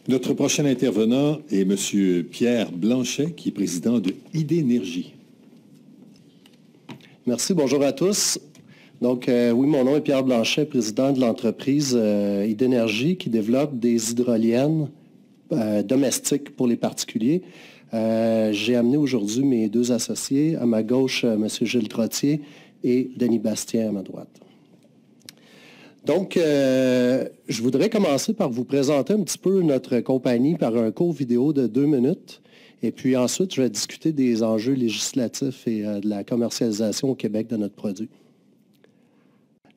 Notre prochain intervenant est M. Pierre Blanchet, qui est président de Idénergie. Merci, bonjour à tous. Donc, oui, mon nom est Pierre Blanchet, président de l'entreprise Idénergie, qui développe des hydroliennes domestiques pour les particuliers. J'ai amené aujourd'hui mes deux associés. À ma gauche, M. Gilles Trottier et Denis Bastien à ma droite. Donc, je voudrais commencer par vous présenter un petit peu notre compagnie par un court vidéo de 2 minutes. Et puis ensuite, je vais discuter des enjeux législatifs et de la commercialisation au Québec de notre produit.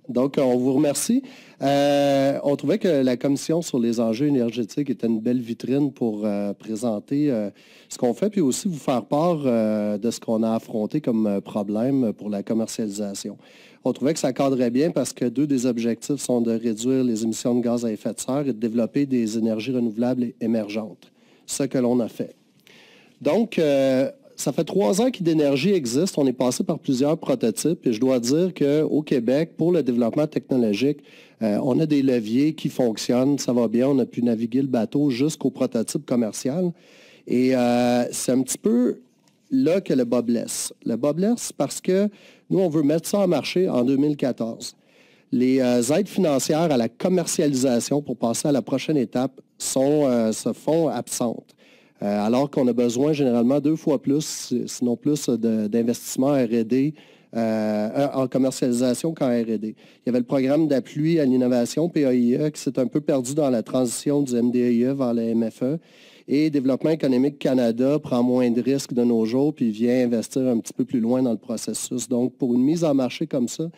Donc, on vous remercie. On trouvait que la Commission sur les enjeux énergétiques était une belle vitrine pour présenter ce qu'on fait, puis aussi vous faire part de ce qu'on a affronté comme problème pour la commercialisation. On trouvait que ça cadrait bien parce que 2 des objectifs sont de réduire les émissions de gaz à effet de serre et de développer des énergies renouvelables émergentes, ce que l'on a fait. Donc, ça fait 3 ans qu'Idénergie existe. On est passé par plusieurs prototypes et je dois dire qu'au Québec, pour le développement technologique, on a des leviers qui fonctionnent, ça va bien. On a pu naviguer le bateau jusqu'au prototype commercial. Et c'est un petit peu là que le bas blesse. Le bas blesse parce que nous, on veut mettre ça en marché en 2014. Les aides financières à la commercialisation pour passer à la prochaine étape se font absentes. Alors qu'on a besoin généralement 2 fois plus, sinon plus, d'investissements R&D en commercialisation qu'en R&D. Il y avait le programme d'appui à l'innovation, PAIE, qui s'est un peu perdu dans la transition du MDIE vers le MFE. Et Développement économique Canada prend moins de risques de nos jours, puis vient investir un petit peu plus loin dans le processus. Donc, pour une mise en marché comme ça,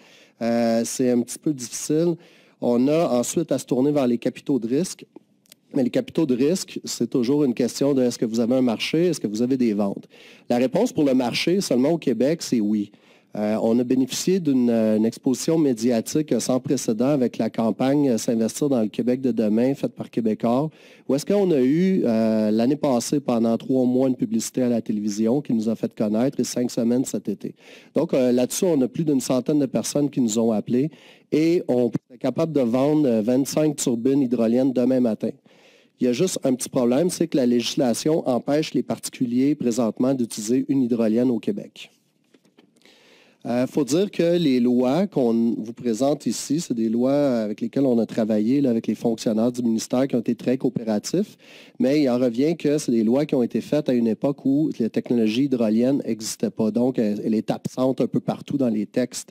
c'est un petit peu difficile. On a ensuite à se tourner vers les capitaux de risque. Mais les capitaux de risque, c'est toujours une question de est-ce que vous avez un marché, est-ce que vous avez des ventes? La réponse pour le marché, seulement au Québec, c'est oui. On a bénéficié d'une exposition médiatique sans précédent avec la campagne S'investir dans le Québec de demain, faite par Québécois, où est-ce qu'on a eu l'année passée, pendant 3 mois, une publicité à la télévision qui nous a fait connaître et 5 semaines cet été. Donc là-dessus, on a plus d'une centaine de personnes qui nous ont appelés et on est capable de vendre 25 turbines hydroliennes demain matin. Il y a juste un petit problème, c'est que la législation empêche les particuliers présentement d'utiliser une hydrolienne au Québec. Il faut dire que les lois qu'on vous présente ici, c'est des lois avec lesquelles on a travaillé là, avec les fonctionnaires du ministère qui ont été très coopératifs, mais il en revient que c'est des lois qui ont été faites à une époque où la technologie hydrolienne n'existait pas. Donc, elle est absente un peu partout dans les textes.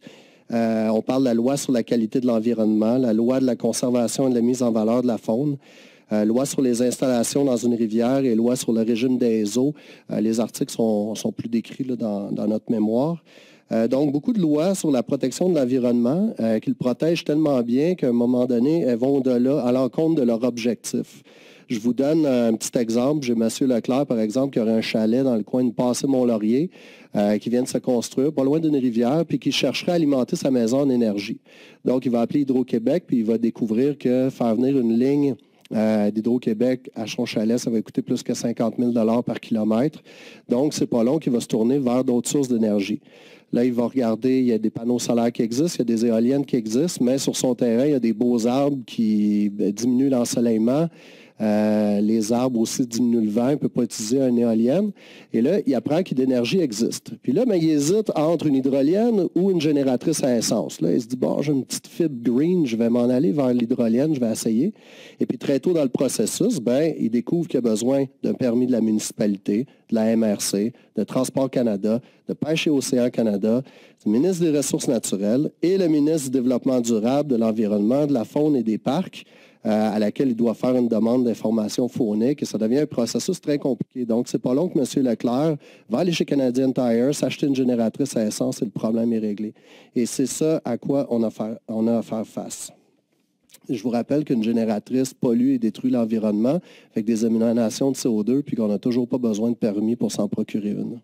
On parle de la loi sur la qualité de l'environnement, la loi de la conservation et de la mise en valeur de la faune, loi sur les installations dans une rivière et loi sur le régime des eaux. Les articles sont plus décrits là, dans notre mémoire. Donc, beaucoup de lois sur la protection de l'environnement qui le protègent tellement bien qu'à un moment donné, elles vont au-delà, à l'encontre de leur objectif. Je vous donne un petit exemple. J'ai M. Leclerc, par exemple, qui aurait un chalet dans le coin de Passé-Mont-Laurier qui vient de se construire, pas loin d'une rivière, puis qui chercherait à alimenter sa maison en énergie. Donc, il va appeler Hydro-Québec, puis il va découvrir que faire venir une ligne d'Hydro-Québec à son chalet, ça va coûter plus que 50 000 $ par kilomètre. Donc, c'est pas long qu'il va se tourner vers d'autres sources d'énergie. Là, il va regarder, il y a des panneaux solaires qui existent, il y a des éoliennes qui existent, mais sur son terrain, il y a des beaux arbres qui diminuent l'ensoleillement. Les arbres aussi diminuent le vent, il ne peut pas utiliser une éolienne. Et là, il apprend qu'Idénergie existe. Puis là, il hésite entre une hydrolienne ou une génératrice à essence. Là, il se dit, bon, j'ai une petite fibre green, je vais m'en aller vers l'hydrolienne, je vais essayer. Et puis très tôt dans le processus, il découvre qu'il a besoin d'un permis de la municipalité, de la MRC, de Transport Canada, de Pêche et Océan Canada, du ministre des Ressources naturelles et le ministre du Développement durable, de l'Environnement, de la Faune et des Parcs, à laquelle il doit faire une demande d'information phonique et ça devient un processus très compliqué. Donc, c'est pas long que M. Leclerc va aller chez Canadian Tire, s'acheter une génératrice à essence et le problème est réglé. Et c'est ça à quoi on a à faire face. Je vous rappelle qu'une génératrice pollue et détruit l'environnement avec des émanations de CO2 puis qu'on n'a toujours pas besoin de permis pour s'en procurer une.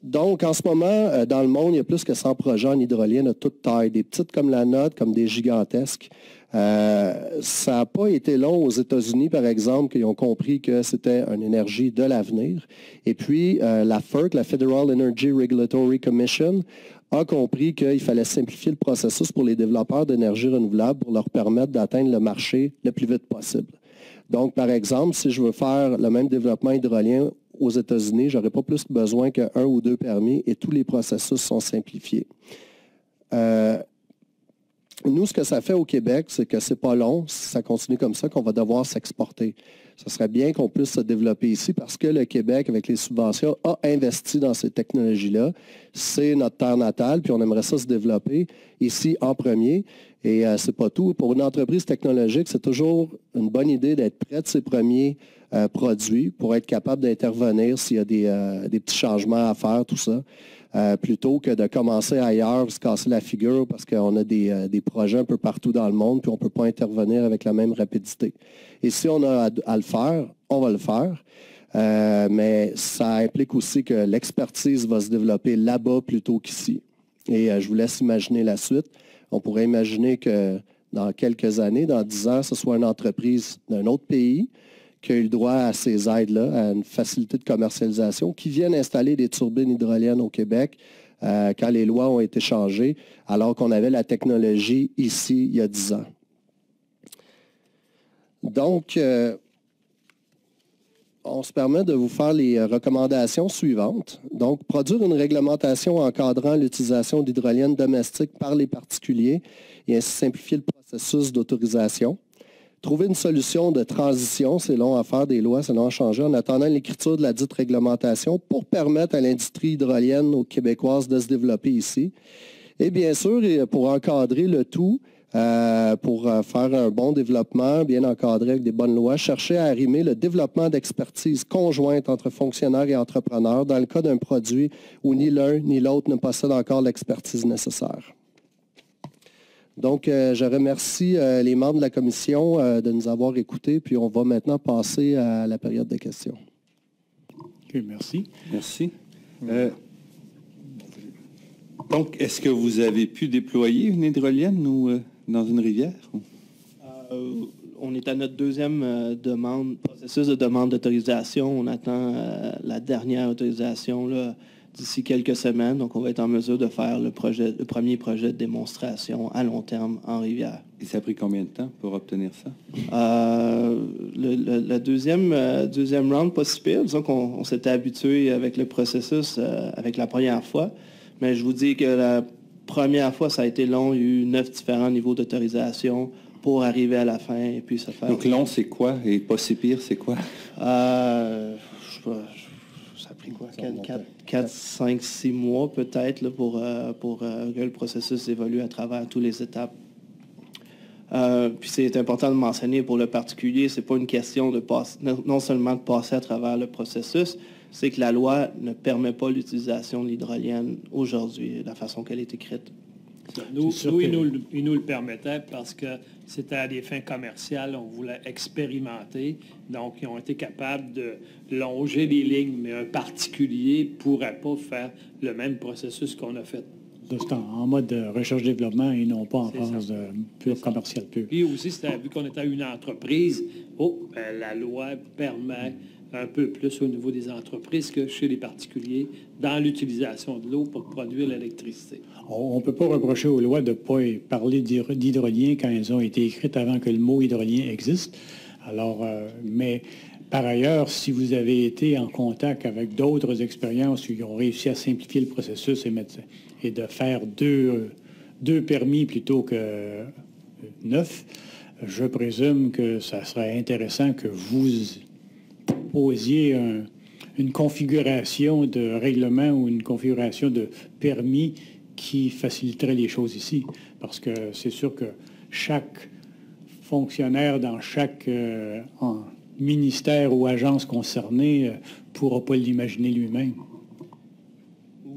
Donc, en ce moment, dans le monde, il y a plus que 100 projets en hydrolienne de toute taille, des petites comme la nôtre, comme des gigantesques. Ça n'a pas été long aux États-Unis, par exemple, qu'ils ont compris que c'était une énergie de l'avenir. Et puis, la FERC, la Federal Energy Regulatory Commission, a compris qu'il fallait simplifier le processus pour les développeurs d'énergie renouvelable pour leur permettre d'atteindre le marché le plus vite possible. Donc, par exemple, si je veux faire le même développement hydrolien aux États-Unis, je n'aurai pas plus besoin qu'un ou deux permis et tous les processus sont simplifiés. Nous, ce que ça fait au Québec, c'est que c'est pas long, si ça continue comme ça, qu'on va devoir s'exporter. Ce serait bien qu'on puisse se développer ici parce que le Québec, avec les subventions, a investi dans ces technologies-là. C'est notre terre natale, puis on aimerait ça se développer ici en premier. Et c'est pas tout. Pour une entreprise technologique, c'est toujours une bonne idée d'être près de ses premiers produits pour être capable d'intervenir s'il y a des petits changements à faire, tout ça. Plutôt que de commencer ailleurs, se casser la figure parce qu'on a des projets un peu partout dans le monde, puis on ne peut pas intervenir avec la même rapidité. Et si on a à le faire, on va le faire. Mais ça implique aussi que l'expertise va se développer là-bas plutôt qu'ici. Et je vous laisse imaginer la suite. On pourrait imaginer que dans quelques années, dans 10 ans, ce soit une entreprise d'un autre pays qui a eu le droit à ces aides-là, à une facilité de commercialisation, qui viennent installer des turbines hydroliennes au Québec quand les lois ont été changées, alors qu'on avait la technologie ici il y a 10 ans. Donc, on se permet de vous faire les recommandations suivantes. Donc, produire une réglementation encadrant l'utilisation d'hydroliennes domestiques par les particuliers et ainsi simplifier le processus d'autorisation. Trouver une solution de transition, c'est long à faire, des lois, c'est long à changer, en attendant l'écriture de la dite réglementation pour permettre à l'industrie hydrolienne aux Québécoises de se développer ici. Et bien sûr, pour encadrer le tout, pour faire un bon développement, bien encadré avec des bonnes lois, chercher à arrimer le développement d'expertise conjointe entre fonctionnaires et entrepreneurs dans le cas d'un produit où ni l'un ni l'autre ne possède encore l'expertise nécessaire. Donc, je remercie les membres de la commission de nous avoir écoutés, puis on va maintenant passer à la période de questions. OK, merci. Merci. Donc, est-ce que vous avez pu déployer une hydrolienne ou dans une rivière? On est à notre deuxième processus de demande d'autorisation. On attend la dernière autorisation là, d'ici quelques semaines. Donc, on va être en mesure de faire le premier projet de démonstration à long terme en rivière. Et ça a pris combien de temps pour obtenir ça? Le deuxième round, pas si pire. Disons qu'on s'était habitué avec le processus avec la première fois. Mais je vous dis que la première fois, ça a été long. Il y a eu 9 différents niveaux d'autorisation pour arriver à la fin et puis se faire... Donc, long, c'est quoi? Et pas si pire, c'est quoi? Ça a pris quoi? 4, 5, 6 mois peut-être là, pour que le processus évolue à travers toutes les étapes. Puis c'est important de mentionner pour le particulier, c'est pas une question de non seulement de passer à travers le processus, c'est que la loi ne permet pas l'utilisation de l'hydrolienne aujourd'hui, de la façon qu'elle est écrite. Ils nous le permettaient parce que c'était à des fins commerciales, on voulait expérimenter. Donc, ils ont été capables de longer les lignes, mais un particulier ne pourrait pas faire le même processus qu'on a fait. C'est en mode recherche-développement et non pas en phase de pur commercial pur. Puis aussi, vu qu'on était une entreprise, la loi permet un peu plus au niveau des entreprises que chez les particuliers dans l'utilisation de l'eau pour produire l'électricité. On ne peut pas reprocher aux lois de ne pas parler d'hydrolien quand elles ont été écrites avant que le mot hydrolien existe. Alors, mais par ailleurs, si vous avez été en contact avec d'autres expériences qui ont réussi à simplifier le processus et de faire deux permis plutôt que 9, je présume que ça serait intéressant que vous posiez une configuration de règlement ou une configuration de permis qui faciliterait les choses ici. Parce que c'est sûr que chaque fonctionnaire dans chaque ministère ou agence concernée ne pourra pas l'imaginer lui-même.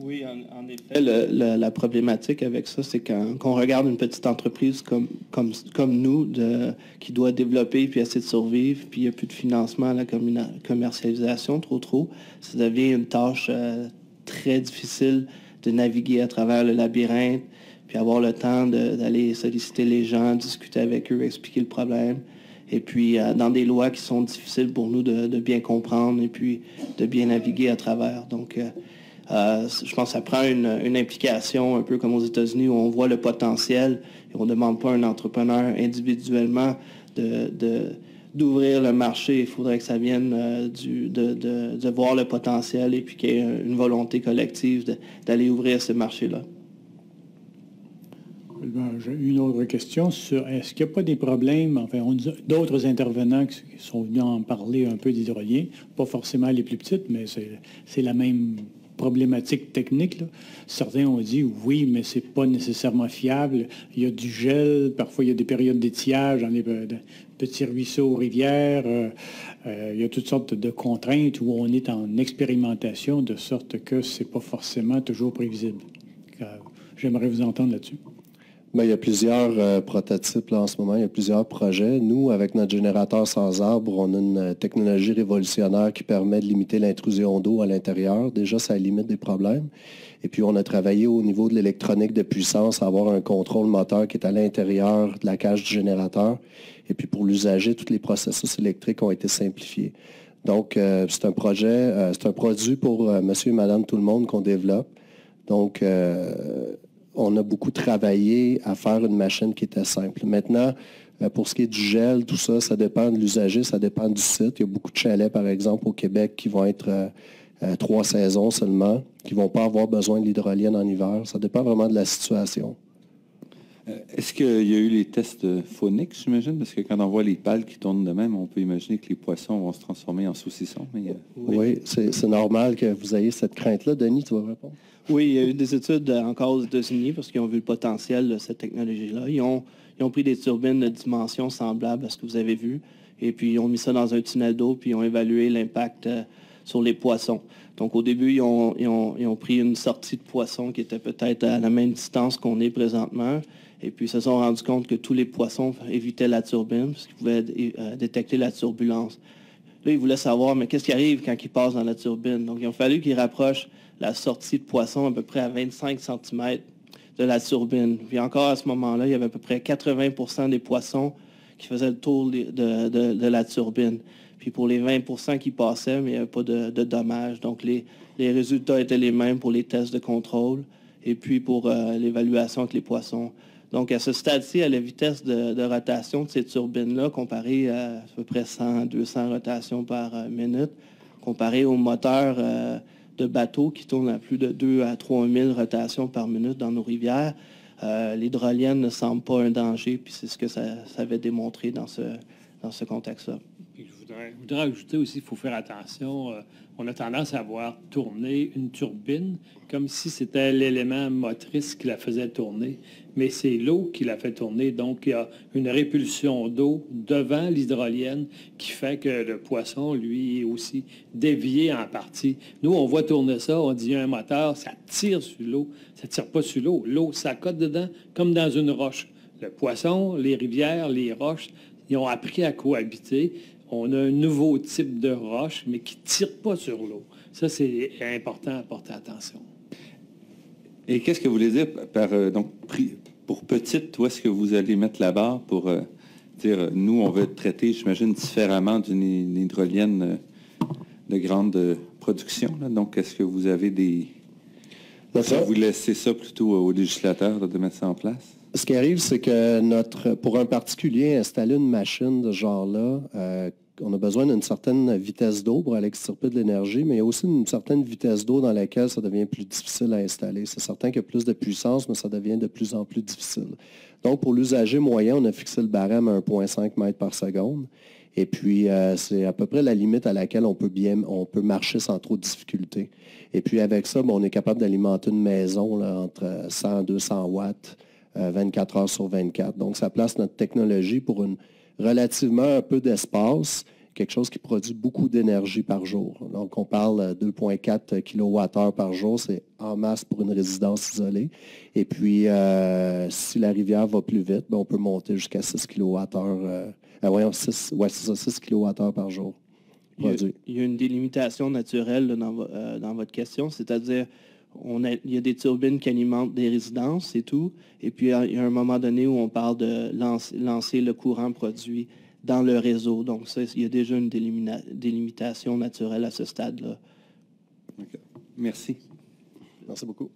Oui, en effet, la problématique avec ça, c'est qu'on regarde une petite entreprise comme nous, qui doit développer puis essayer de survivre, puis il n'y a plus de financement à la commercialisation, trop, ça devient une tâche très difficile de naviguer à travers le labyrinthe, puis avoir le temps d'aller solliciter les gens, discuter avec eux, expliquer le problème. Et puis, dans des lois qui sont difficiles pour nous de bien comprendre et puis de bien naviguer à travers. Donc, je pense que ça prend une implication un peu comme aux États-Unis où on voit le potentiel et on ne demande pas à un entrepreneur individuellement de d'ouvrir le marché. Il faudrait que ça vienne de voir le potentiel et puis qu'il y ait une volonté collective d'aller ouvrir ce marché-là. J'ai une autre question sur est-ce qu'il n'y a pas des problèmes, enfin, d'autres intervenants qui sont venus en parler un peu d'hydrolien, pas forcément les plus petites, mais c'est la même problématique technique, là. Certains ont dit oui, mais c'est pas nécessairement fiable. Il y a du gel, parfois il y a des périodes d'étiage dans les petits ruisseaux, rivières. Il y a toutes sortes de contraintes où on est en expérimentation, de sorte que c'est pas forcément toujours prévisible. J'aimerais vous entendre là-dessus. Bien, il y a plusieurs prototypes là, en ce moment, il y a plusieurs projets. Nous, avec notre générateur sans arbre, on a une technologie révolutionnaire qui permet de limiter l'intrusion d'eau à l'intérieur. Déjà, ça limite des problèmes. Et puis, on a travaillé au niveau de l'électronique de puissance, à avoir un contrôle moteur qui est à l'intérieur de la cage du générateur. Et puis, pour l'usager, tous les processus électriques ont été simplifiés. Donc, c'est un projet, c'est un produit pour monsieur et madame tout le monde qu'on développe. Donc, on a beaucoup travaillé à faire une machine qui était simple. Maintenant, pour ce qui est du gel, tout ça, ça dépend de l'usager, ça dépend du site. Il y a beaucoup de chalets, par exemple, au Québec, qui vont être 3 saisons seulement, qui ne vont pas avoir besoin de l'hydrolienne en hiver. Ça dépend vraiment de la situation. Est-ce qu'il y a eu les tests phoniques, j'imagine? Parce que quand on voit les pales qui tournent de même, on peut imaginer que les poissons vont se transformer en saucissons. Mais, oui, c'est normal que vous ayez cette crainte-là. Denis, tu vas répondre? Oui, il y a eu des études encore aux États-Unis parce qu'ils ont vu le potentiel de cette technologie-là. Ils ont pris des turbines de dimensions semblables à ce que vous avez vu, et puis ils ont mis ça dans un tunnel d'eau, puis ils ont évalué l'impact sur les poissons. Donc, au début, ils ont pris une sortie de poissons qui était peut-être à la même distance qu'on est présentement, et puis ils se sont rendus compte que tous les poissons évitaient la turbine parce qu'ils pouvaient détecter la turbulence. Là, ils voulaient savoir, mais qu'est-ce qui arrive quand ils passent dans la turbine? Donc, il a fallu qu'ils rapprochent la sortie de poisson à peu près à 25 cm de la turbine. Puis encore à ce moment-là, il y avait à peu près 80 des poissons qui faisaient le tour de la turbine. Puis pour les 20 qui passaient, mais il n'y avait pas de dommages. Donc les résultats étaient les mêmes pour les tests de contrôle et puis pour l'évaluation avec les poissons. Donc à ce stade-ci, à la vitesse de rotation de ces turbines-là, comparée à peu près 100-200 rotations par minute, comparé au moteur de bateaux qui tournent à plus de 2 à 3 000 rotations par minute dans nos rivières, l'hydrolienne ne semble pas un danger, puis c'est ce que ça avait démontré dans ce contexte-là. Je voudrais ajouter aussi, il faut faire attention, on a tendance à voir tourner une turbine comme si c'était l'élément motrice qui la faisait tourner, mais c'est l'eau qui la fait tourner, donc il y a une répulsion d'eau devant l'hydrolienne qui fait que le poisson, lui, est aussi dévié en partie. Nous, on voit tourner ça, on dit un moteur, ça tire sur l'eau, ça ne tire pas sur l'eau, l'eau s'accote dedans comme dans une roche. Le poisson, les rivières, les roches, ils ont appris à cohabiter. On a un nouveau type de roche, mais qui ne tire pas sur l'eau. Ça, c'est important à porter attention. Et qu'est-ce que vous voulez dire par, donc, pour petite, où est-ce que vous allez mettre la barre pour dire, nous, on veut traiter, j'imagine, différemment d'une hydrolienne de grande production, là. Donc, est-ce que vous avez des... Vous laissez ça plutôt aux législateurs de mettre ça en place? Ce qui arrive, c'est que pour un particulier, installer une machine de ce genre-là, on a besoin d'une certaine vitesse d'eau pour aller extirper de l'énergie, mais il y a aussi une certaine vitesse d'eau dans laquelle ça devient plus difficile à installer. C'est certain qu'il y a plus de puissance, mais ça devient de plus en plus difficile. Donc, pour l'usager moyen, on a fixé le barème à 1,5 mètres par seconde. Et puis, c'est à peu près la limite à laquelle on peut marcher sans trop de difficultés. Et puis, avec ça, on est capable d'alimenter une maison là, entre 100 et 200 watts. 24 heures sur 24. Donc, ça place notre technologie pour relativement un peu d'espace, quelque chose qui produit beaucoup d'énergie par jour. Donc, on parle 2,4 kWh par jour, c'est en masse pour une résidence isolée. Et puis, si la rivière va plus vite, on peut monter jusqu'à 6 kWh. 6 kWh par jour. Il y a une délimitation naturelle là, dans votre question, c'est-à-dire il y a des turbines qui alimentent des résidences, c'est tout. Et puis, il y a un moment donné où on parle de lancer le courant produit dans le réseau. Donc, ça, il y a déjà une délimitation naturelle à ce stade-là. Okay. Merci. Merci beaucoup.